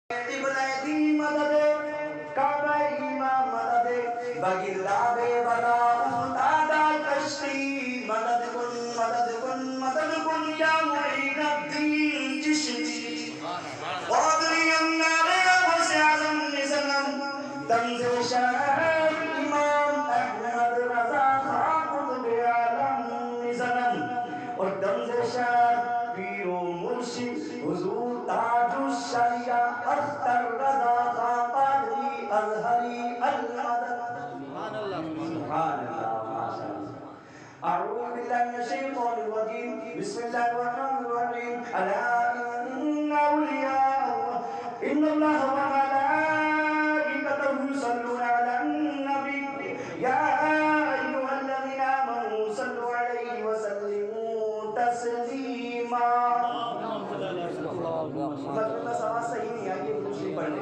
قبلہ دی مدد کعبہ امام مدد بگرداب بلا اتادا کشتی مدد کن یا معین الدین چشتی قادری انگار عباس اعظم نظام تنز شہر امام احمد رضا خان قطب عالم نظام اور تنز شہر پیر و مرشد حضور تاج الشریعہ اختر رضا خان قادری ازہری المدد سبحان اللہ سبحان اللہ ماشاء اللہ اعوذ باللہ من الشیطان الرجیم بسم اللہ الرحمن الرحیم الا ان اولیاء ان اللہ وملائکتہ یصلون علی النبی یا ایھا الذین آمنوا صلوا علیہ وسلموا تسلیما مطلب سوا صحیح نہیں ہے یہ دوسری پڑھنے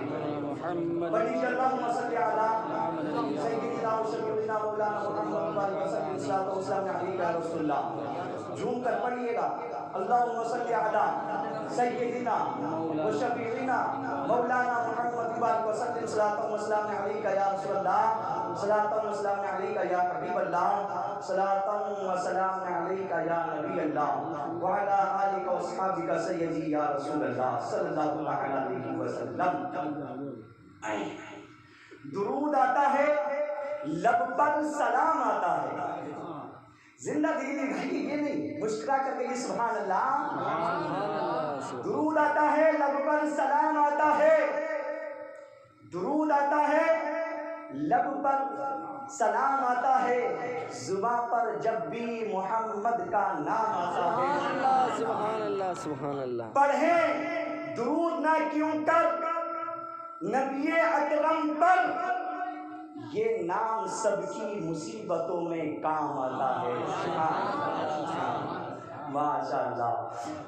بڑی اللہم صلی علی سیدنا و سیدنا مولانا محمد وسلم صلی اللہ علیہ رسول اللہ جھوم کر پڑھیے گا اللہم صلی علی سیدنا و شفیعنا مولانا محمد وسلم صلی اللہ علیہ یا رسول اللہ صلاۃ و سلام علیک یا حبیب اللہ صلاۃ و سلام علیک یا نبی اللہ وعلی آلک و اصحابک سیدی یا رسول اللہ صلی اللہ علیہ وسلم درود آتا ہے لب پر سلام آتا ہے زندہ دلی میں گھڑی یہ نہیں مسکرا کر کے سبحان اللہ درود آتا ہے لب پر سلام آتا ہے درود آتا ہے لب پر سلام آتا ہے زباں پر جب بھی محمد کا نام آتا ہے سبحان اللہ سبحان اللہ پڑھیں درود نہ کیوں کر نبی اکرم پر یہ نام سب کی مصیبتوں میں کام آتا ہے ماشاء اللہ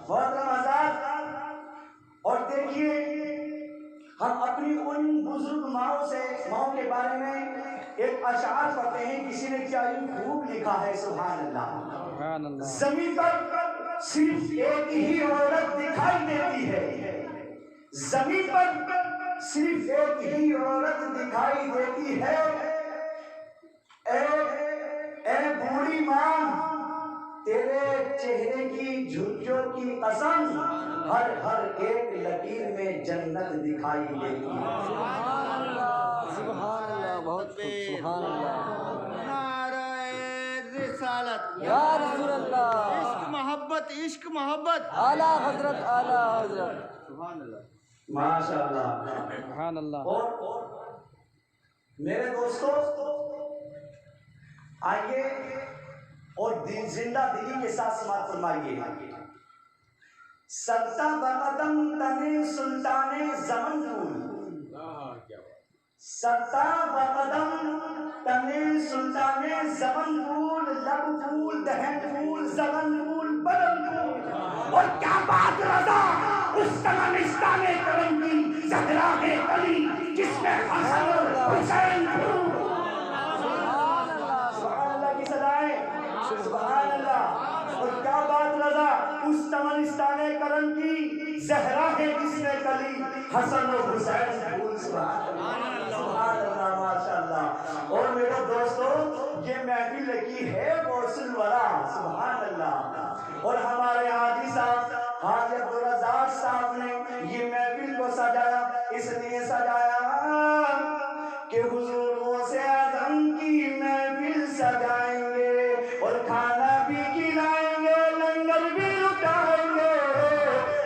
محترم حضرات اور دیکھیے ہم اپنی ان بزرگ ماؤں کے بارے میں ایک اشعار پڑھتے ہیں کسی نے کیا خوب لکھا ہے سبحان اللہ زمین پر صرف ایک ہی عورت دکھائی دیتی ہے زمین پر صرف ایک ہی عورت دکھائی دیتی ہے اے بوڑھی ماں تیرے چہرے کی جھرکیوں کی قسم ہر ایک لکیر میں جنت دکھائی دیتی ہے سبحان اللہ بہت سبحان اللہ نعرہ رسالت یا رسول اللہ عشق محبت اعلیٰ حضرت سبحان اللہ ماشاء اللہ سبحان اللہ اور میرے دوستو آئیے اور زندہ دلی کے ساتھ سماعت فرمائیے سرتا بقدم تنے سلطان زمن پھول سرتا بقدم تنے سلطان زمن پھول لب پھول دہن پھول زمن پھول بدن پھول اور کیا بات رضا اس تمنستان کرم کی زہرا ہے کلی جس میں حسن حسین پھول سبحان اللہ کی صدائیں سبحان اللہ اور کیا بات رضا اس تمنستان کرم کی زہرا ہے جس میں کلی حسن و حسین پھول سبحان اللہ ماشاء اللہ اور میرے دوستو یہ محفل لگی ہے غوث الورا سبحان اللہ اور ہمارے حاجی صاحب حاجی عبدالرزاق صاحب نے یہ محفل کو سجایا اس لیے سجایا کہ حضور غوث اعظم کی محفل سجائیں گے اور کھانا بھی کھلائیں گے لنگر بھی لٹائیں گے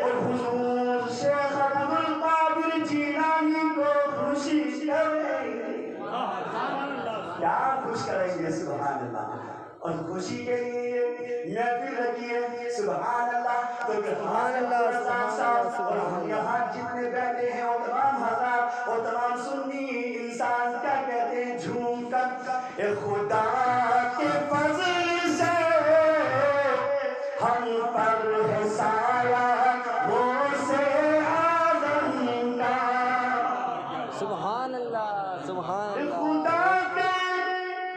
اور حضور شیخ عبد القادر جیلانی کو خوشی کریں گے کیا خوش کریں گے سبحان اللہ اور خوشی کے لیے محفل رکھی ہے سبحان اللہ تو سبحان اللہ اور ہم یہاں جتنے بیٹھے ہیں اور تمام حضرات اور تمام سنی انسان کیا کہتے ہیں جھوم کر اے خدا کے فضل سے ہم پر ہے سایہ غوث اعظم کا سبحان اللہ سبحان اللہ خدا کے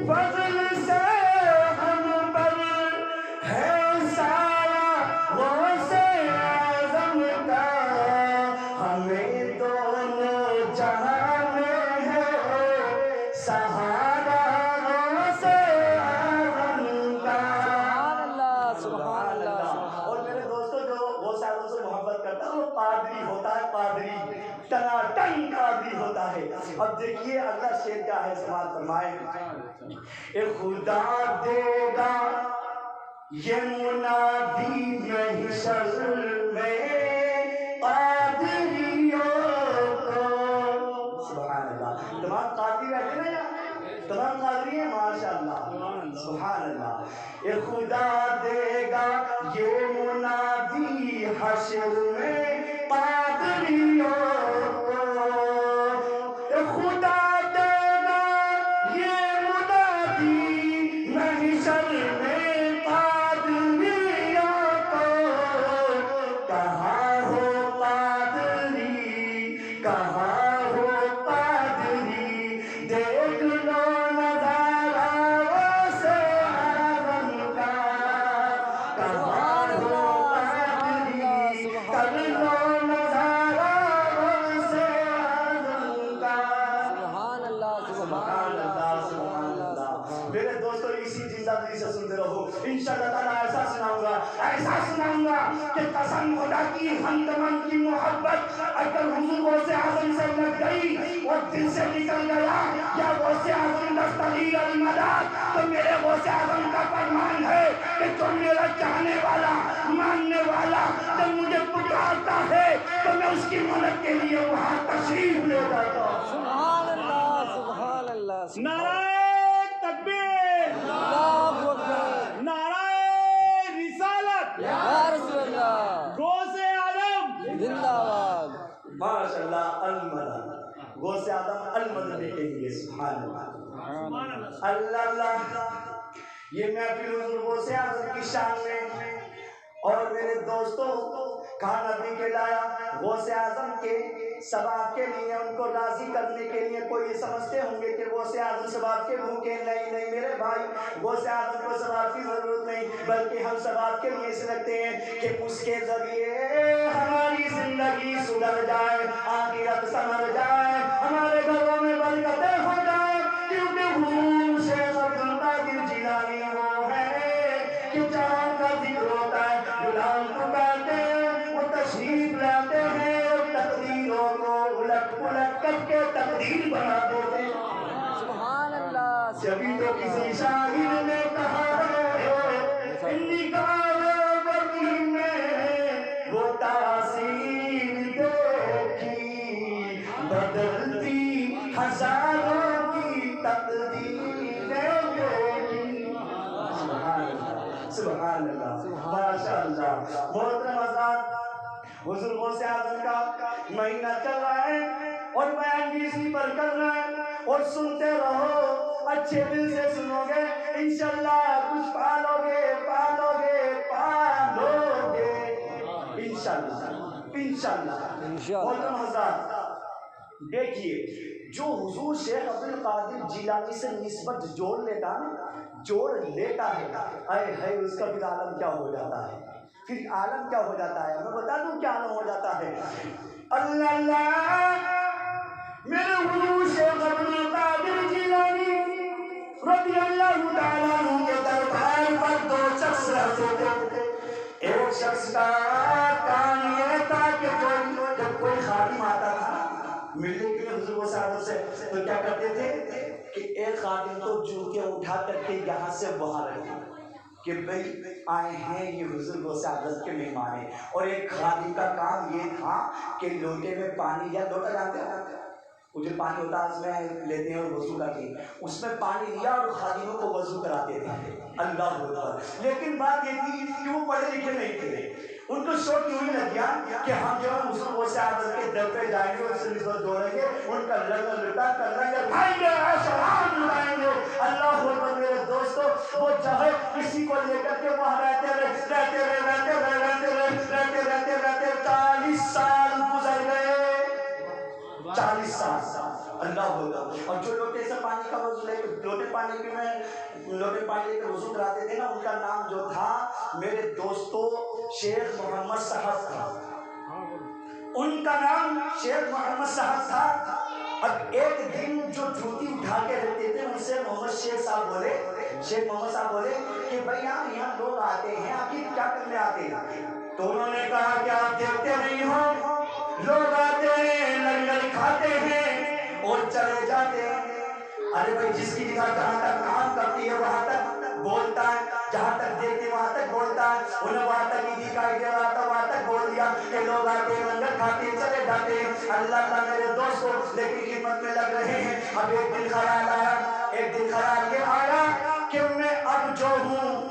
فضل سے ہم پر ہے سایہ غوث اعظم کا ہمیں تو اور میرے دوستوں جو غوث اعظم سے محبت کرتا ہے وہ قادری ہوتا ہے، قادری ٹناٹن قادری ہوتا ہے۔ اب دیکھیے اگلا شعر کیا ہے، سماعت فرمائے۔ اے خدا دے گا یہ منادی محشر میں قادریوں کو۔ سبحان اللہ، تمام قادری بیٹھے نا یہاں، تمام قادری ہیں، ماشاء اللہ، سبحان اللہ۔ اے خدا دے گا یہ منادی حشر میں قادریوں کو، اے خدا دے گا یہ منادی محشر میں قادریوں کو۔ کہاں ہو قادری، کہاں ہو قادری، دیکھ لو نظارہ غوث اعظم کا۔ کہاں ہو قادری، کر لو نظارہ غوث اعظم کا۔ سبحان اللہ، سبحان اللہ، سبحان اللہ۔ میرے دوستو اسی زندہ دلی سے سنتے رہو، انشاءاللہ تعالیٰ ایسا سناؤں گا کہ قسم خدا کی ہمدمن کی محبت اگر حضور غوث اعظم سے لگ گئی اور دل سے نکل گیا، یا غوث اعظم دستگیر المدد، تو میرے غوث اعظم کا فرمان ہے کہ جو میرا چاہنے والا، ماننے والا جب مجھے پکارتا ہے تو میں اس کی مدد کے لیے وہاں تشریف لے جاتا ہوں۔ سبحان اللہ، سبحان اللہ، نعرہ تکبیر، اللہ اکبر، نعرہ رسالت، یا رسول اللہ، غوث اعظم زندہ باد۔ ماشاء اللہ، المدد، غوث اعظم المدد کہیں گے، سبحان اللہ، اللہ اللہ۔ یہ محفل حضور غوث اعظم کی شان میں، اور میرے دوستوں کہا نبی کے لایا غوث اعظم کے ثواب کے لیے، ان کو راضی کرنے کے لیے۔ کوئی یہ سمجھتے ہوں گے کہ غوث اعظم ثواب کے بھوکے، نہیں میرے بھائی، غوث اعظم کو ثواب کی ضرورت نہیں، بلکہ ہم ثواب کے لیے اس رکھتے ہیں کہ اس کے ذریعے ہماری زندگی سدھر جائے، آخرت سنور جائے، ہمارے گھروں میں برکتیں ہو جائیں، کیونکہ حضور شیخ عبد القادر جیلانی وہ ہے کہ جہاں کا ذکر ہوتا ہے غلام پکارتے ہیں، وہ تشریف لاتے ہیں، تقدیروں کو الٹ پلٹ کر کے تقدیر بنا دیتے ہیں۔ سبحان اللہ، جبھی تو کسی شاعر نے کہا ہے نگاہ بدی میں وہ تاثیر دیکھی، بدلتی ہزاروں کی تقدیریں دیکھی۔ سبحان اللہ، ماشاء اللہ۔ محترم حضرات، حضور غوث اعظم کا مہینہ چل رہا ہے اور بیان بھی اسی پر کر رہا ہے، اور سنتے رہو، اچھے دل سے سنو گے، انشاءاللہ کچھ پالو گے، پالو گے، پالو گے، انشاءاللہ، انشاءاللہ۔ محترم حضرات، دیکھیے جو حضور شیخ عبد القادر جیلانی سے نسبت جوڑ لیتا ہے، اے ہے اس کا پھر عالم کیا ہو جاتا ہے، پھر عالم کیا ہو جاتا ہے، میں بتا دوں کیا عالم ہو جاتا ہے۔ اللہ اللہ، میرے حضور شیخ عبد القادر جیلانی رضی اللہ تعالیٰ عنہ کے دربار پر دو شخص رہتے تھے۔ ایک شخص کا کام یہ تھا کہ جب کوئی خادم آتا تھا ملنے کے لیے حضور غوث اعظم سے، تو کیا کرتے تھے کہ ایک خادم کو جوتے اٹھا کر کے یہاں سے وہاں رکھتے کہ بھئی آئے ہیں یہ حضور غوث اعظم کے مہمان ہیں، اور ایک خادم کا کام یہ تھا کہ لوٹے میں پانی، یا لوٹا جانتے ہیں وہ جو پانی ہوتا ہے اس میں لیتے ہیں اور وضو کرتے ہیں، اس میں پانی لیا اور خادموں کو وضو کراتے تھے۔ اللہ اکبر۔ لیکن بات یہ تھی کہ وہ پڑھے لکھے نہیں تھے، ان کو شوق یوں ہی لگ گیا کہ ہم جو ہے حضور غوث اعظم کے در پہ جائیں گے، ان سے نسبت جوڑیں گے، ان کا لگن لٹا کر لنگر کھائیں گے، سلام لٹائیں گے۔ اللہ اکبر۔ میرے دوستو وہ جگہ کسی کو لے کر کے وہاں رہتے 40 سال گزر گئے، 40 سال۔ اللہ اکبر۔ اور جو لوٹے سے پانی کا وضو لے کے لوٹے پانی لے کے وضو کراتے تھے نا، ان کا نام جو تھا میرے دوستو شیخ محمد صاحب تھا، ان کا نام شیخ محمد صاحب تھا۔ اب ایک دن جو جوتی اٹھا کے رکھتے تھے ان سے محمد شیخ صاحب بولے شیخ محمد صاحب بولے کہ بھائی یہاں لوگ آتے ہیں، آخر کیا کرنے آتے ہیں؟ تو انہوں نے کہا کہ آپ دیکھتے نہیں ہو، لوگ آتے ہیں، لنگر کھاتے ہیں اور چلے جاتے ہیں۔ ارے بھائی جس کی نگاہ جہاں تک کام کرتی ہے وہاں تک بولتا ہے، جہاں تک دیکھتے وہاں تک بولتا ہے، انہیں وہاں تک ہی دکھائی دے رہا تھا وہاں تک بول دیا کہ لوگ آتے ہیں، لنگر کھاتے ہیں، چلے جاتے ہیں۔ اللہ کا میرے دوستوں لیکن خدمت میں لگ رہے ہیں۔ اب ایک دن خیال آیا، ایک دن خیال یہ آیا کہ میں اب جو ہوں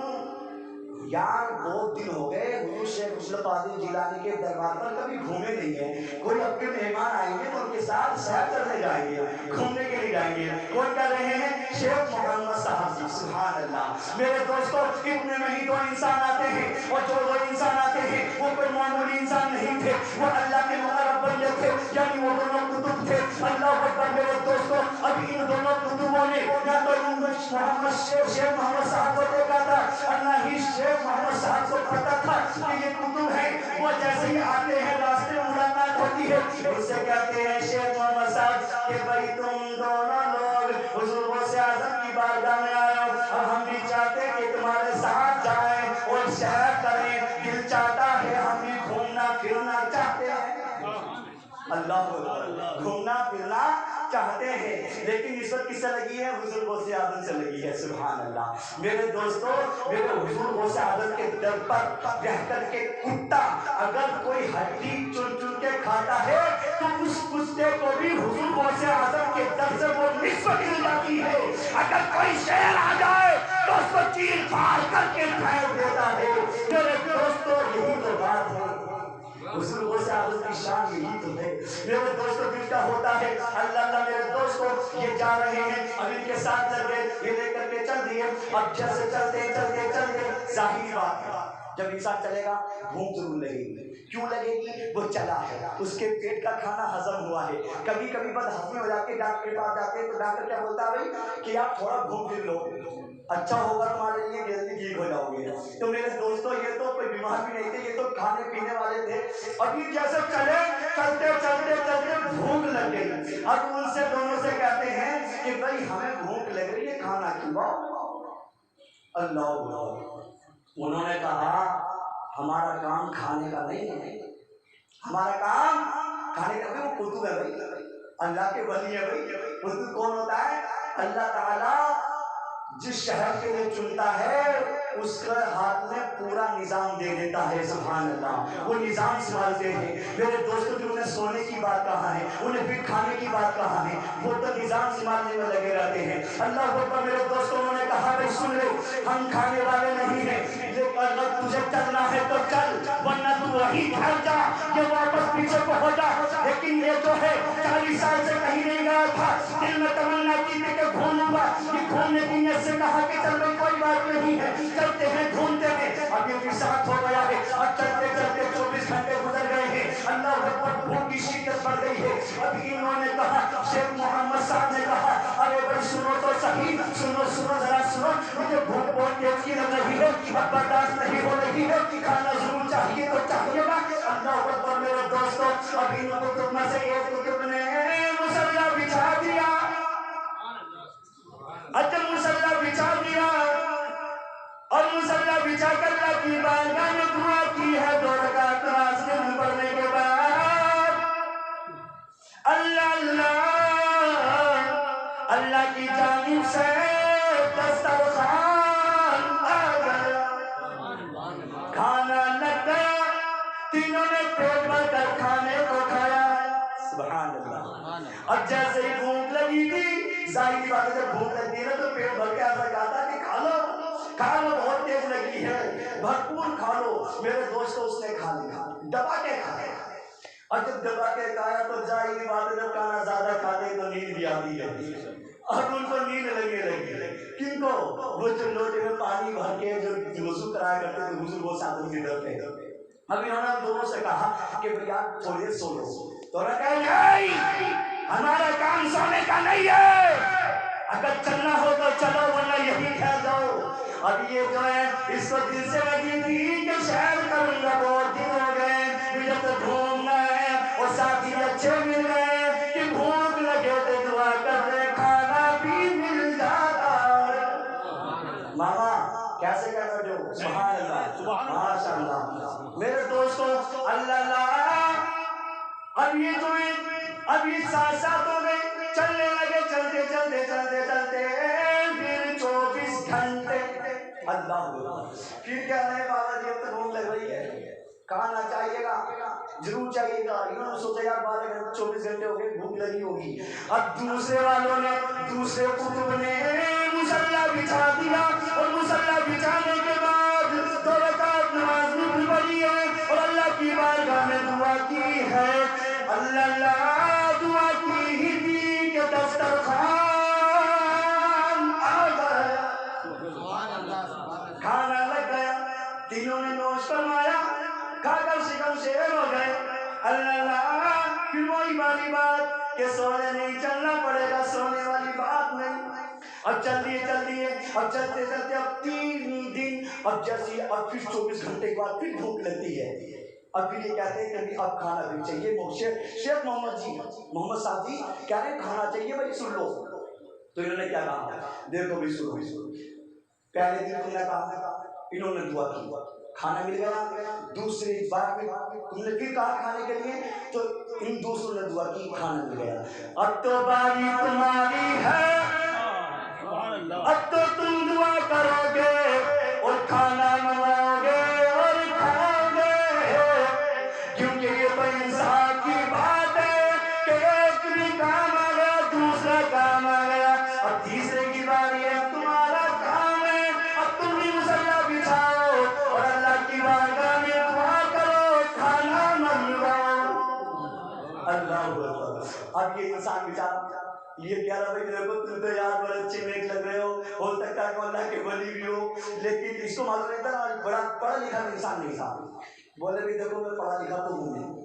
یار بہت دن ہو گئے حضور شیخ عبد القادر جیلانی کے دربار پر کبھی گھومے نہیں ہیں۔ کوئی اپنے مہمان آئیں گے تو ان کے ساتھ سیر کرنے جائیں گے، گھومنے کے لیے جائیں گے۔ کون کر رہے ہیں؟ شیخ محمد صاحب جی، سبحان اللہ۔ میرے دوستوں اتنے میں ہی دو انسان آتے ہیں، اور جو دو انسان آتے ہیں وہ کوئی معمولی انسان نہیں تھے، وہ اللہ کے مقرب بندے تھے، یعنی وہ دونوں کتب تھے۔ اللہ اکبر میرے دوستوں، اب ان دونوں کتبوں نے نہ تو محمد شیخ محمد صاحب کو دیکھا تھا اور نہ ہی شیخ محمد صاحب کو پتا تھا کہ یہ کتب ہے۔ وہ جیسے ہی آتے ہیں راستے میں ملاقات ہوتی ہے، اس سے کہتے ہیں شیخ محمد صاحب کہ بھائی تم دونوں لوگ حضور غوث اعظم کی بارگاہ میں آئے ہو، اور ہم بھی چاہتے ہیں کہ تمہارے ساتھ جائیں اور سیر کریں، دل چاہتا ہے ہم بھی گھومنا پھرنا چاہتے ہیں۔ اللہ گھومنا پھرنا چاہتے ہیں، لیکن اس وقت کس سے لگی ہے؟ حضور غوث اعظم سے لگی ہے، سبحان اللہ۔ میرے دوستوں میرے حضور غوث اعظم کے در پر رہ کر کے کتا اگر کوئی ہڈی چن چن کے کھاتا ہے تو اس کتے کو بھی حضور غوث اعظم کے در سے وہ نصف مل جاتی ہے۔ اگر کوئی شیر آ جائے تو اس کو چیر پھاڑ کر کے پھینک دیتا ہے۔ میرے دوستوں یہی تو بات ہے، حضور غوث اعظم کی شان یہی تو ہے۔ میرے دوستوں دل کا ہوتا ہے اللہ میرے دوستوں یہ جا رہے ہیں، اب ان کے ساتھ چل گئے، یہ لے کر کے چل دیے۔ اب جیسے چلتے چلتے چلتے ظاہری بات ہے جب انسان چلے گا بھوک ضرور لگے گی۔ کیوں لگے گی؟ وہ چلا ہے، اس کے پیٹ کا کھانا ہضم ہوا ہے۔ کبھی کبھی بد ہضمی ہو جاتے، ڈاکٹر کے پاس جاتے ہیں تو ڈاکٹر کیا بولتا ہے بھائی کہ آپ تھوڑا گھوم پھر لو، اچھا ہوگا تمہارے لیے، جلدی ٹھیک ہو جاؤ گے۔ تو میرے دوستوں یہ تو کوئی بیمار بھی نہیں تھے، یہ تو کھانے پینے والے تھے۔ ابھی جیسے چلے چلتے چلتے چلتے بھوک لگ گئی۔ اب ان سے دونوں سے کہتے ہیں کہ بھائی ہمیں بھوک لگ رہی ہے، کھانا کھلاؤ۔ اللہ انہوں نے کہا ہمارا کام کھانے کا نہیں ہے، ہمارا کام کھانے کا نہیں۔ وہ کتب ہے بھائی، اللہ کے ولی ہے بھائی۔ کتب کون ہوتا ہے؟ اللہ تعالیٰ جس شہر کے لیے چنتا ہے اس کے ہاتھ میں پورا نظام دے دیتا ہے، سبحان اللہ۔ وہ نظام سنبھالتے ہیں۔ میرے دوستوں جو انہیں سونے کی بات کہا ہے، انہیں پھر کھانے کی بات کہا ہے، وہ تو نظام سنبھالنے میں لگے رہتے ہیں۔ اللہ اکبر میرے دوستوں انہوں نے کہا بھائی سن لے، ہم کھانے والے نہیں ہیں، لیکن اگر تجھے چلنا ہے تو چل، ورنہ تو وہی گھر جا، یہ واپس پیچھے کو ہو جا۔ لیکن یہ جو ہے 40 سال سے کہیں نہیں گیا تھا، دل میں تمنا کی تھی کہ گھوموں گا، یہ گھومنے کی نیت سے کہا کہ چل بھائی کوئی بات نہیں ہے، چلتے ہیں گھومتے ہیں۔ اب یہ بھی ساتھ ہو گیا ہے، اب چلتے چلتے 24 گھنٹے گزر گئے ہیں۔ اللہ اکبر بھوک کی شدت بڑھ گئی ہے۔ اب انہوں نے کہا، شیخ محمد صاحب نے کہا ارے بھائی سنو تو صحیح، سنو سنو ذرا سنو، مجھے بھوک بہت تیز کی لگ رہی ہے، اب برداشت نہیں ہو رہی ہے، کھانا ضرور چاہیے تو چاہیے گا۔ اللہ اکبر میرے دوستوں اب ان کتب میں سے ایک کتب نے مصلی بچھا دیا، اچھا مصلی بچھا دیا، اور مصلی بچھا کر اللہ کی بارگاہ میں دعا کی ہے۔ 2 رکعت نماز کے پڑھنے کے بعد اللہ اللہ اللہ کی جانب سے دسترخوان آ گیا، کھانا لگ گیا، تینوں نے پیٹ بھر کر کھانے کو کھایا، سبحان اللہ۔ اب جیسے ہی بھوک لگی تھی، ظاہری بات ہے جب بھوک لگتی ہے نا تو پیٹ بھر کے ایسا کہتا ہے کہ کھا لو، کھا لو، بہت تیز لگی ہے، بھرپور کھا لو۔ میرے دوستوں اس نے کھا لیا، دبا کے کھایا، اور جب دبا کے کھایا تو ظاہری بات ہے جب کھانا زیادہ کھاتے تو نیند بھی آتی ہے، اب ان کو نیند لگنے لگی۔ کن کو؟ وہ جو لوٹے میں پانی بھر کے جو وضو کرایا کرتے تھے حضور وہ ساتھ کے در پہ۔ اب انہوں نے دونوں سے کہا کہ بھیا تھوڑی دیر سو لو، تو نے کہا نہیں، ہمارا کام سونے کا نہیں ہے، اگر چلنا ہو تو چلو ورنہ یہی ٹھہر جاؤ۔ اب یہ جو ہے اس کو دل سے لگی تھی کہ شہر کروں گا، بہت دن ہو گئے مجھے تو گھومنا ہے، اور ساتھی اچھے مل گئے کہ بھوک لگے تو دعا کر رہے کھانا بھی مل جاتا ہے۔ اللہ اب یہ جو ہے اب یہ ساتھ ہو گئے چلنے لگے چلتے چلتے چلتے چلتے پھر 24 گھنٹے اللہ پھر کیا ہے بابا جی اب تو بھوک لگ رہی ہے کھانا چاہیے گا ضرور چاہیے گا انہوں نے سوچا یار 12 گھنٹے 24 گھنٹے ہو گئے بھوک لگی ہوگی اب دوسرے والوں نے دوسرے قطب نے مصلی بچھا دیا اور مصلی بچھانے کے بعد 2 رکعت نماز بھی پڑھی ہے اور اللہ کی بارگاہ میں دعا کی ہے اللہ دعا کی ہی تھی کہ دسترخوان آ گیا کھانا لگ گیا تینوں نے نوش فرمایا کھا کر شکم شیر ہو گئے اللہ پھر وہی والی بات کہ سونے نہیں چلنا پڑے گا سونے والی بات نہیں اب چل دیے اب چلتے چلتے اب 3 دن اب جیسے اب پھر 24 گھنٹے کے بعد پھر بھوک لگتی ہے اب پھر یہ کہتے ہیں کہ اب کھانا بھی چاہیے شیخ محمد صاحب جی کہہ رہے ہیں کھانا چاہیے بھائی سن لو تو انہوں نے کیا کہا دیکھو بھی سنو پہلے دن تم نے کہا انہوں نے دعا کی کھانا مل گیا دوسری بار میں تم نے پھر کہا کھانے کے لیے تو ان دوسروں نے دعا کی کھانا مل گیا اب تو باری تمہاری ہے اب تو تم دعا کرو گے اور کھانا منگاؤ گے اور کھاؤ گے کیونکہ یہ تو انسان کی بات ہے کہ ایک بھی کام آ گیا دوسرا کام آ گیا اب تیسرے کی باری ہے تمہارا کام ہے اب تم بھی مصلی بچھاؤ اور اللہ کی بارگاہ میں دعا کرو کھانا منگاؤ اللہ اکبر اب یہ انسان بیچارہ یہ کہہ رہا بھائی دیکھو تم تو یار بڑے اچھے نیک لگ رہے ہو سکتا ہے کہ اللہ کے ولی بھی ہو لیکن اس کو معلوم نہیں تھا بڑا پڑھا لکھا انسان نہیں تھا بولے بھی دیکھو میں پڑھا لکھا تو ہوں نہیں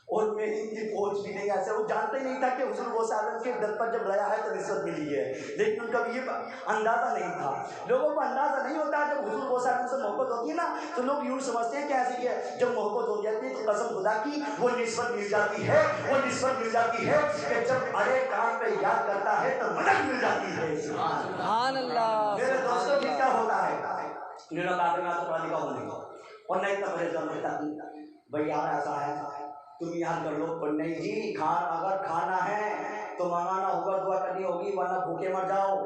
اور میری ان کی پہنچ بھی نہیں ایسے وہ جانتے نہیں تھا کہ حضور غوث اعظم کے در پر جب رہا ہے تو نسبت ملی ہے لیکن ان کا بھی یہ اندازہ نہیں تھا لوگوں کو اندازہ نہیں ہوتا جب حضور غوث اعظم سے محبت ہوتی ہے نا تو لوگ یوں سمجھتے ہیں کہ ایسے کہ جب محبت ہو جاتی ہے تو قسم خدا کی وہ نسبت مل جاتی ہے کہ جب بڑے کام پہ یاد کرتا ہے تو مدد مل جاتی ہے سبحان اللہ میرے دوستوں کی کیا ہوتا ہے انہوں نے کہا کہ میں تو پڑھا لکھا ہوں نہیں اور نہیں تو میرے جان ہوتا بھائی یار ایسا ہے تم یاد کر لو پر نہیں جی اگر کھانا ہے تو منگانا ہوگا دعا کرنی ہوگی ورنہ بھوکے مر جاؤ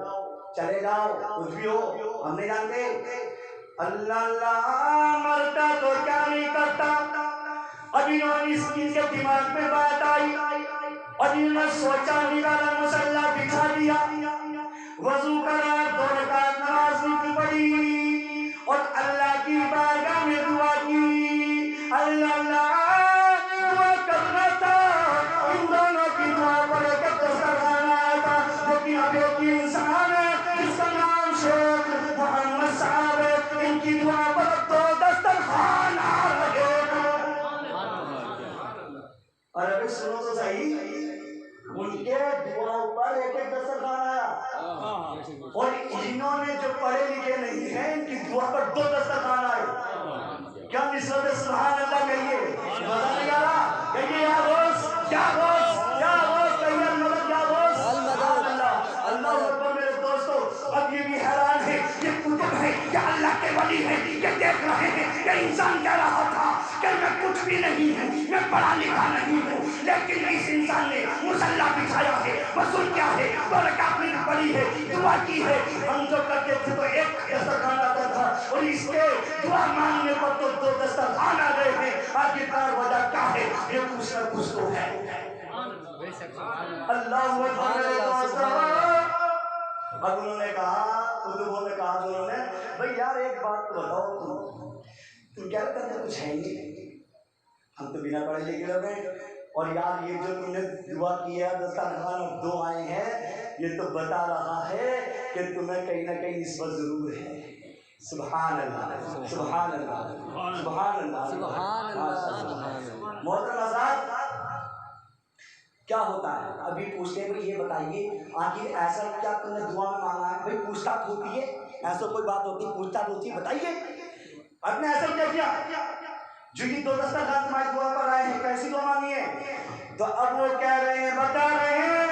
چلے جاؤ کچھ بھی ہو ہم نہیں جانتے اللہ مرتا تو کیا نہیں کرتا اب انہوں نے اس کے دماغ میں بات آئی اور انہوں نے سوچا نکالا مصلی بچھا دیا وضو کرا 2 رکعت نماز بھی پڑھی اور اللہ کی بارگاہ میں دعا کی اللہ دعا کرنا تھا ان دونوں کی دعا پڑھ کے دسترخوان آیا تھا لیکن اب ایک انسان ہے جس کا نام شیخ محمد صاحب ہے ان کی دعا پر تو دسترخوان آ رہے اور ابھی سنو تو صحیح ان کے دعاؤں پر ایک دسترخوان آیا اور انہوں نے جو پڑھے لکھے نہیں ہیں ان کی دعا پر 2 دسترخوان آئے کیا نسبت سبحان اللہ کہیے مزہ نہیں آ رہا کہیے یا غوث کیا غوث کہیے المدد یا غوث اللہ اکبر میرے دوستو اب یہ بھی حیران ہے یہ کتب ہے یہ اللہ کے ولی ہے یہ دیکھ رہے ہیں یہ انسان کہہ رہا تھا کہ میں کچھ بھی نہیں ہوں میں پڑھا لکھا نہیں ہوں لیکن اس انسان نے مصلی بچھایا ہے وضو کیا ہے 2 رکعت پڑھی ہے دعا کی ہے ہم جو کرتے تھے تو ایک دسترخوان آتا تھا اور اس کے دعا مانگنے پر تو 2 دسترخوان آ گئے ہیں آخرکار وجہ کیا ہے یہ کچھ نہ کچھ تو ہے اللہ اب انہوں نے کہا قطبوں نے کہا انہوں نے بھائی یار ایک بات تو بتاؤ تم کیا کرتے کچھ ہے نہیں ہم تو بنا پڑھے لکھے لوگ ہیں اور یار یہ جو تم نے دعا کی ہے دسترخوان اور 2 آئے ہیں یہ تو بتا رہا ہے کہ تمہیں کہیں نہ کہیں نسبت ضرور ہے سبحان اللہ سبحان اللہ سبحان اللہ محترم حضرات کیا ہوتا ہے ابھی پوچھتے ہیں بھائی یہ بتائیے آخر ایسا کیا تم نے دعا میں مانگا ہے بھائی پوچھ تاچھ ہوتی ہے ایسا کوئی بات ہوتی ہے پوچھ تاچھ ہوتی ہے بتائیے آپ نے ایسا کیا کیا جو یہ 2 دسترخوان تمہاری دعا پر آئے ہیں کیسی دعا مانگی ہے تو اب وہ کہہ رہے ہیں بتا رہے ہیں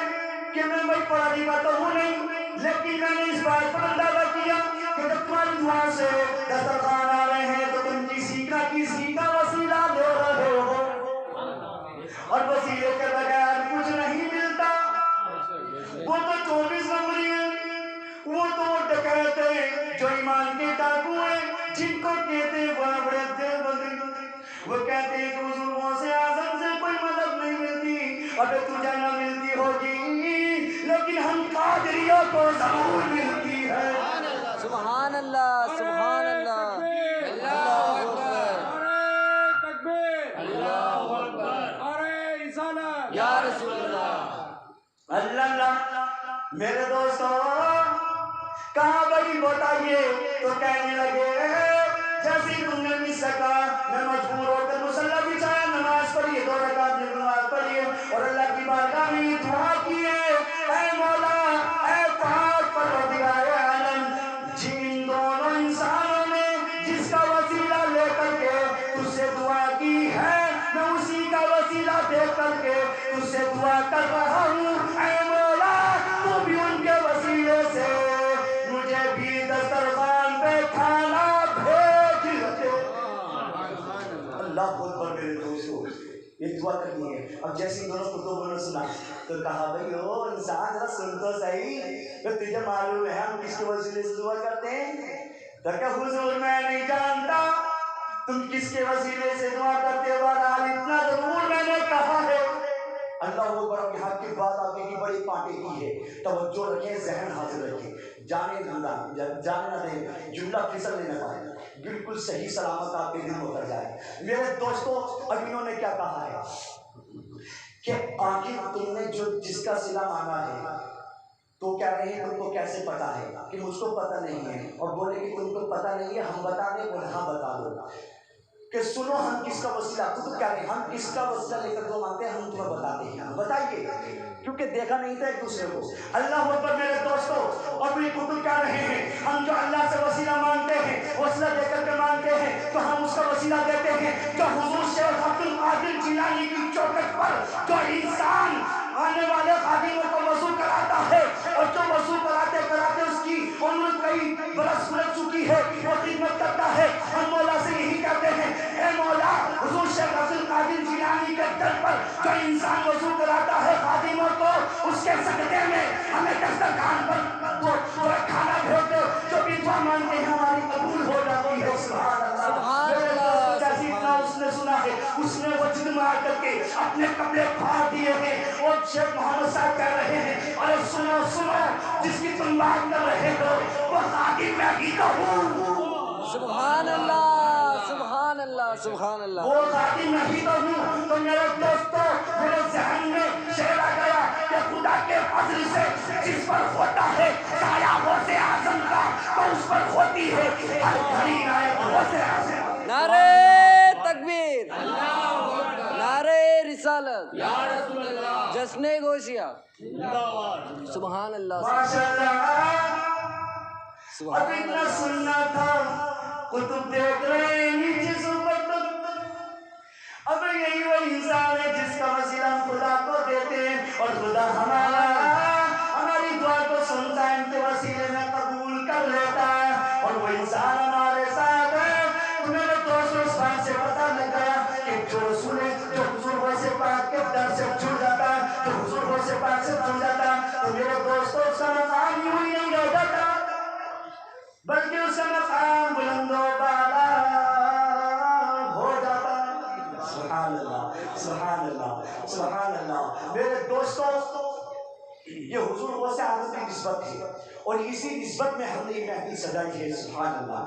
کہ میں بھائی پڑھا لکھا تو ہوں نہیں لیکن میں نے اس بات پر اندازہ کیا کہ جب تمہاری دعا سے دسترخوان آ رہے ہیں تو تم کی سیکھنا وسیلہ دے رہے وہ کہتے ہیں کہ حضور غوث اعظم سے کوئی مدد نہیں ملتی، ابھی تجھے نہ ملتی ہوگی، لیکن ہم قادریوں کو ضرور ملتی ہے۔ سبحان اللہ، سبحان اللہ، اللہ اکبر، اللہ اکبر، یا رسول اللہ، اللہ۔ میرے دوستو کہاں بھائی بتائیے؟ تو کہنے لگے جیسے ہی تم نے مس سکا، میں مجبور ہو کر مصلی بچھایا، نماز پڑھیے، 2 رکعت نماز پڑھیے اور اللہ کی بارگاہ میں دعا کیے، اے مولا، اے پاک پروردگار عالم، جن دونوں انسانوں نے جس کا وسیلہ لے کر کے تجھ سے دعا کی ہے، میں اسی کا وسیلہ دے کر کے تجھ سے دعا کر رہا ہوں، اے مولا تو بھی ان کے وسیلے سے مجھے بھی دسترخوان پہ کھانا بھیج دے۔ اللہ اکبر۔ میرے دوستو یہ دعا کرنی ہے۔ اب جیسے دونوں خطبوں نے سنا تو کہا بھائی او انسان ذرا سن تو صحیح، تو تجھے معلوم ہے ہم کس کے وسیلے سے دعا کرتے ہیں؟ تو کہ حضور میں نہیں جانتا تم کس کے وسیلے سے دعا کرتے ہو، بہرحال اتنا ضرور میں نے کہا ہے۔ اللہ اکبر۔ یہاں کی بات آگے کی بڑی کانٹے کی ہے، توجہ رکھیں، ذہن حاضر رکھیں، جانے نہ دیں، جملہ پھسل نہ پائے، بالکل صحیح سلامت آپ کے دل میں اتر جائے۔ میرے دوستو اب انہوں نے کیا کہا ہے کہ آخر تم نے جو جس کا صلہ مانگا ہے تو کہہ رہے ہیں تم کو کیسے پتا ہے کہ مجھ کو پتہ نہیں ہے، اور بولے کہ تم کو پتہ نہیں ہے ہم بتا دیں، بولے ہاں بتا دو کہ سنو ہم کس کا وسیلہ، خود کہہ رہے ہیں ہم کس کا وسیلہ لے کر جو مانگتے ہیں ہم تمہیں بتاتے ہیں، بتائیے، کیونکہ دیکھا نہیں تھا ایک دوسرے کو۔ اللہ اکبر۔ میرے دوستو اور یہ خود کہہ رہے ہیں ہم جو اللہ سے وسیلہ مانگتے ہیں، وسیلہ دے کر کے مانگتے ہیں تو ہم اس کا وسیلہ دیتے ہیں جو حضور شیخ عبد القادر جیلانی کی چوکھٹ پر جو انسان آنے والے خادموں کو وضو کراتا ہے، اور جو وضو کراتے کراتے اس کی عمر کئی برس گزر چکی ہے، وہ خدمت کرتا ہے، ہم مولا سے یہی کہتے ہیں اے مولا حضور شیخ عبد القادر جیلانی کے در پر جو انسان وضو کراتا ہے خادموں کو، اس کے صدقے میں ہمیں دسترخوان پر وہ کھانا بھیج دو، جو بھی دعا مانگتے ہیں ہماری قبول ہو جاتی ہے۔ سبحان اللہ۔ میرے دوستو جیسے اتنا اس نے سنا ہے، اس نے وجد میں آ کر کے اپنے کپڑے پھاڑ دیے ہیں، اور شیخ محمد صاحب کہہ رہے ہیں ارے سنو سنو، جس کی تم بات کر رہے ہو وہ خادم میں ہی تو ہوں۔ سبحان اللہ، سبحان اللہ، سبحان اللہ، وہ خادم میں ہی تو ہوں۔ تو میرے دوستو میرے ذہن میں شعر آ گیا کہ خدا کے فضل سے جس پر ہوتا ہے سایہ غوث اعظم کا، تو اس پر ہوتی ہے ہر گھڑی عنایت غوث اعظم۔ نعرہ تکبیر، نعرہ رسالت، جشن گوشیا، سبحان اللہ، ماشاءاللہ۔ سبحان اب اتنا سننا تھا، کتب دیکھ رہے ہیں نیچے سے اوپر تک، اب یہی وہ انسان ہے جس کا وسیلہ ہم خدا کو دیتے ہیں، اور خدا ہماری دعا کو سنتا ہے، ان کے وسیلے میں قبول کر لیتا ہے، اور وہ انسان ہمارے ساتھ ہے۔ تو میرے دوستوں اس بات سے پتہ لگ گیا کہ جو سنے جو حضور غوث پاک کے در سے جڑ جاتا ہے، جو حضور غوث پاک سے جڑ جاتا ہے، تو میرے دوستوں اس کا مقام یوں ہی نہیں رہ جاتا، بلکہ اس کا مقام بلند و بالا ہو جاتا ہے۔ سبحان اللہ، سبحان اللہ، سبحان اللہ۔ میرے دوستو یہ حضور غوث اعظم کی نسبت ہے، اور اسی نسبت میں ہم نے مہدی سجائی ہے۔ سبحان اللہ۔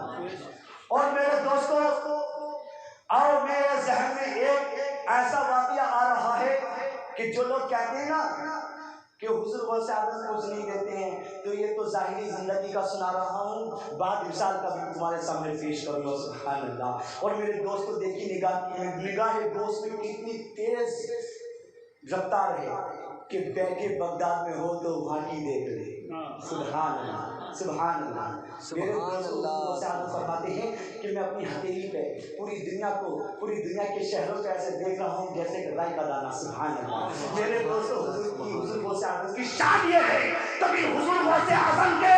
اور میرے دوستو اور میرے ذہن میں ایک ایسا واقعہ آ رہا ہے کہ جو لوگ کہتے ہیں نا کہ حضور غوث اعظم کچھ نہیں دیتے ہیں، تو یہ تو ظاہری زندگی کا سنا رہا ہوں، بعد مثال کا بھی تمہارے سامنے پیش کروں گا۔ سبحان اللہ۔ اور میرے دوستو دیکھیے نگاہ دوست میں کتنی تیز رفتار ہے کہ بیٹھے بغداد میں ہو تو وہاں کی دیکھ لے۔ سبحان اللہ، سبحان اللہ۔ میرے دوست فرماتے ہیں کہ میں اپنی ہتھیلی پہ پوری دنیا کے شہروں پہ ایسے دیکھ رہا ہوں جیسے کہ رائی کا دانہ۔ سبحان اللہ۔ میرے دوستو حضور غوث اعظم کی شان یہ ہے، کبھی حضور غوث اعظم کے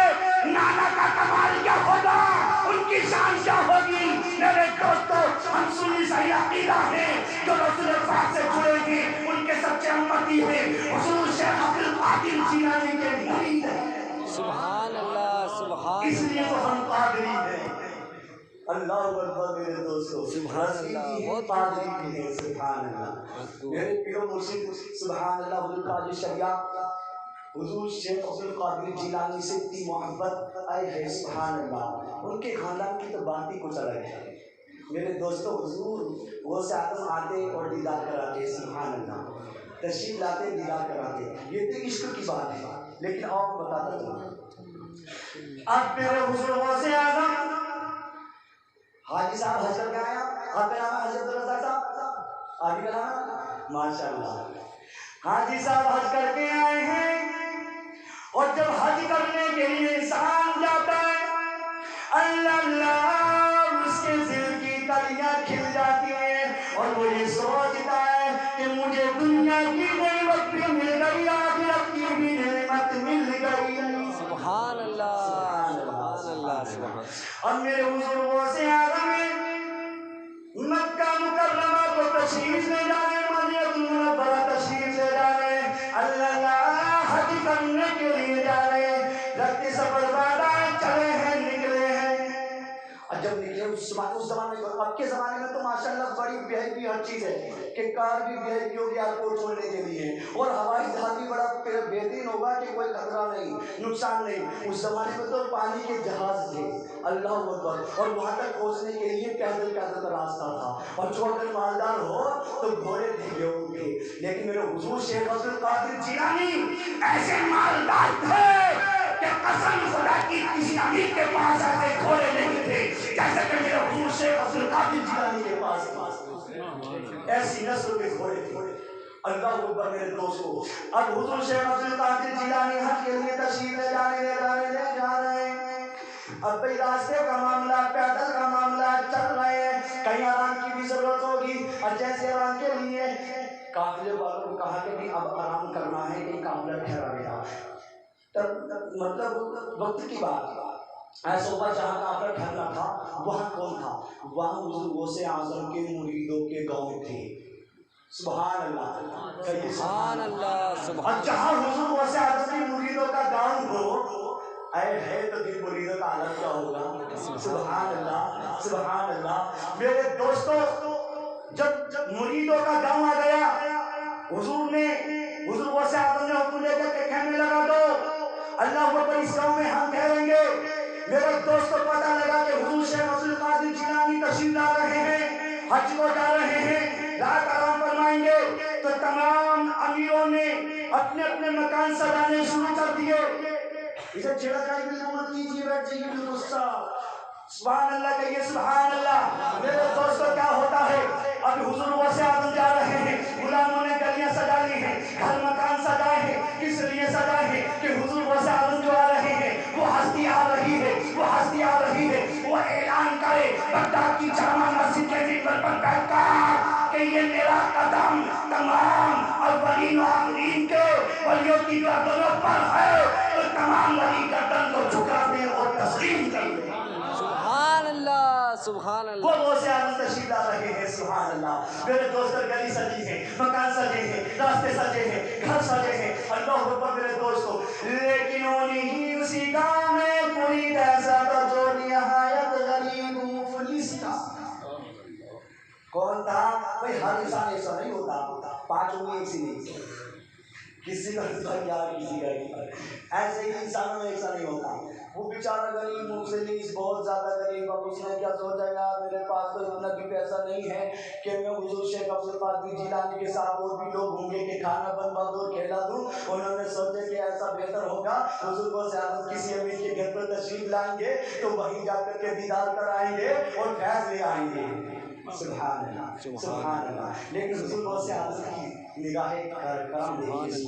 نانا کا کمال کیا ہوگا، ان کی شان کیا ہوگی۔ میرے دوستو ہم سنی صحیح عقیدہ ہیں، جو رسول پاک سے جڑے ہیں ان کے سچے امتی ہیں، حضور شیخ عبد القادر جیلانی کے مرید ہیں۔ سبحان اللہ، سبحان اس لیے تو ہم قادری ہیں، اللہ اکبر میرے دوستو، سبحان اللہ، بہت پادری بھی ہے، سبحان اللہ میرے پیرو مرشد، سبحان اللہ حضور قادری شریعہ، حضور شیخ عبد القادر جیلانی سے اتنی محبت آئی ہے، سبحان اللہ، ان کے خاندان کی تو بات ہی کچھ الگ ہے میرے دوستو۔ حضور وہ سے آدم آتے اور دیدار کراتے، سبحان اللہ، تشریف لاتے دیدار کراتے، یہ تو عشق کی بات ہے، لیکن اور بتاتا ہوں اب میرے حضور وہ سے آدم حاجی صاحب حج کر کے آیا، آپ کا نام ہے حضرت الرزاق صاحب، آگے کا نام ہے ماشاء اللہ، حاجی صاحب حج کر کے آئے ہیں، اور جب حج کرنے کے لیے انسان جاتا ہے اللہ اللہ اس کے دل کی کلیاں کھل جاتی ہیں، اور وہ یہ سوچتا ہے کہ مجھے دنیا کی نعمت بھی مل گئی، آخرت کی بھی نعمت مل گئی، سبحان اللہ، سبحان اللہ، سبحان اللہ۔ اور میرے بزرگوں سے آدم مکہ مکرمہ کو تشریف لے جانے، مدینہ منورہ تشریف لے جانے، اللہ حج کرنے کے لیے جا رہے ہیں، رکھتے سفر بادہ چلے ہیں، نکلے ہیں، اور جب نکلے اس زمانے میں، اب کے زمانے میں تو ماشاءاللہ بڑی وی آئی پی ہر چیز ہے کہ کار بھی وی آئی پی ہوگی آپ کو چھوڑنے کے لیے، اور ہوائی جہاز بھی بڑا بہترین ہوگا کہ کوئی خطرہ نہیں، نقصان نہیں۔ اس زمانے میں تو پانی کے جہاز تھے، اللہ اکبر، اور وہاں تک پہنچنے کے لیے پیدل پیدل کا راستہ تھا، اور چھوٹے مالدار ہو تو گھوڑے تھے گیہوں کے، لیکن میرے حضور شیخ عبد القادر جیلانی ایسے مالدار تھے کہ قسم خدا کی کسی امیر کے پاس ایسے گھوڑے نہیں تھے جیسے کہ میرے حضور شیخ عبد القادر جیلانی کے پاس ایسی نسل کے گھوڑے تھے، اللہ اکبر میرے دوستو۔ اب حضور شیخ عبد القادر جیلانی حج کے لیے تشریف لے جا رہے ہیں، اب بھئی راستے کا معاملہ، پیدل کا معاملہ چل رہے ہیں، کہیں آرام کی بھی ضرورت ہوگی، اور جیسے آرام کے لیے قافلے والوں کو کہا کہ بھی اب آرام کرنا ہے، کہ قافلہ ٹھہرا گیا، مطلب وقت کی بات، ایسا ہوا جہاں قافلہ ٹھہرنا تھا وہاں کون تھا؟ وہاں حضور غوث اعظم کے مریدوں کے گاؤں تھے، سبحان اللہ، سبحان اللہ، سبحان اور جہاں حضور غوث اعظم کے مریدوں کا گاؤں ہو، اے ہے تو دل مریدوں کا عالم کیا ہوگا، سبحان اللہ، سبحان اللہ میرے دوستو۔ جب مریدوں کا گاؤں آ گیا، حضور غوث اعظم نے حکم دے کر کے خیمے لگا دو، اللہ اکبر، اس گاؤں میں ہم ٹھہریں گے۔ میرے دوستو پتہ لگا کہ حضور شیخ عبد القادر جیلانی تشریف لا رہے ہیں، حج کو جا رہے ہیں، رات آرام فرمائیں گے، تو تمام امیروں نے اپنے اپنے مکان سجانے شروع کر دیے، اسے چھڑا جائے بالکل مت کیجیے، بیٹھ جائیے بالکل سبحان اللہ کہیے، سبحان اللہ میرے دوستو۔ کیا ہوتا ہے، اب حضور غوث اعظم جا رہے ہیں، غلاموں نے گلیاں سجا لی ہیں، گھر مکان سجائے ہیں، کس لیے سجائے ہیں کہ حضور غوث اعظم جو آ رہے ہیں وہ ہستی آ رہی ہے، وہ ہستی آ رہی ہے، وہ اعلان کرے بغداد کی جامع مسجد کے منبر پر بیٹھ کر کہ یہ میرا قدم تمام اولین و آخرین کے ولیوں کی گردنوں پر ہے، تو تمام ولی گردن کو جھکا دیں اور تسلیم کر دیں، سبحان اللہ، سبحان اللہ۔ وہ غوث اعظم تشریف لا رہے ہیں، سبحان اللہ میرے دوستو۔ گلی سجی ہے، مکان سجے ہیں، راستے سجے ہیں، گھر سجے ہیں، اللہ اکبر میرے دوستو۔ لیکن انہی اسی گاؤں میں کوئی ایسا تھا جو نہایت غریب مفلس تھا۔ کون تھا؟ بھئی ہر انسان ایسا نہیں ہوتا، پانچ انگلی ایک سی نہیں، کسی کا کیا کسی کا ایسے ہی انسانوں میں ایسا نہیں ہوتا۔ وہ بیچارہ غریب مفلس بہت زیادہ غریب، اب اس نے کیا سوچا یار میرے پاس تو اتنا بھی پیسہ نہیں ہے کہ میں حضور شیخ عبد القادر جیلانی کے ساتھ اور بھی لوگ ہوں گے کہ کھانا بنوا دو اور کھلا دوں۔ انہوں نے سوچا کہ ایسا بہتر ہوگا حضور غوث اعظم کسی امیر کے گھر پر تشریف لائیں گے تو وہیں جا کر کے دیدار کرائیں گے اور فیض لے آئیں گے، سبحان اللہ، سبحان اللہ۔ لیکن حضور غوث اعظم کی نگاہ کرم دیکھیے،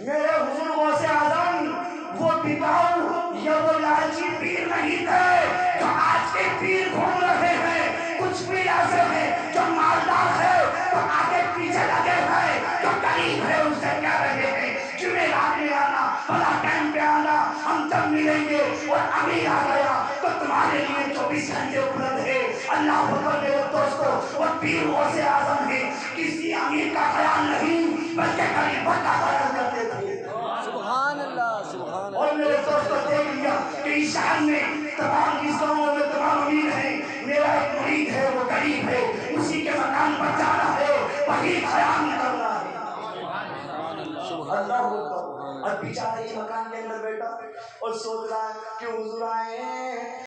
میرے حضور غوث اعظم وہ بتاؤ یا وہ لالچی پیر نہیں تھے جو آج کے پیر گھوم رہے ہیں، کچھ بھی ایسے ہیں جو مالدار ہے تو آگے پیچھے لگے ہیں، جو غریب ہے اس سے کہہ رہے ہیں جمعرات میں آنا، فلاں ٹائم پہ آنا، ہم جب ملیں گے، اور امیر آ گیا تو تمہارے لیے 24 گھنٹے اپلبدھ ہے، اللہ اکبر میرے دوستو۔ وہ پیر غوث اعظم ہے، کسی امیر کا خیال نہیں بلکہ غریبوں کا خیال کرتے تھے، سبحان اللہ، سبحان اللہ۔ اور میرے دوستو دیکھ لیا کہ اس شہر میں تمام اس گاؤں میں تمام امیر ہیں، مکان پر جانا ہے وہی بیان کرنا ہے اللہ اکبر اور بیچارہ یہ مکان کے اندر بیٹھا اور سوچ رہا ہے کہ حضور آئے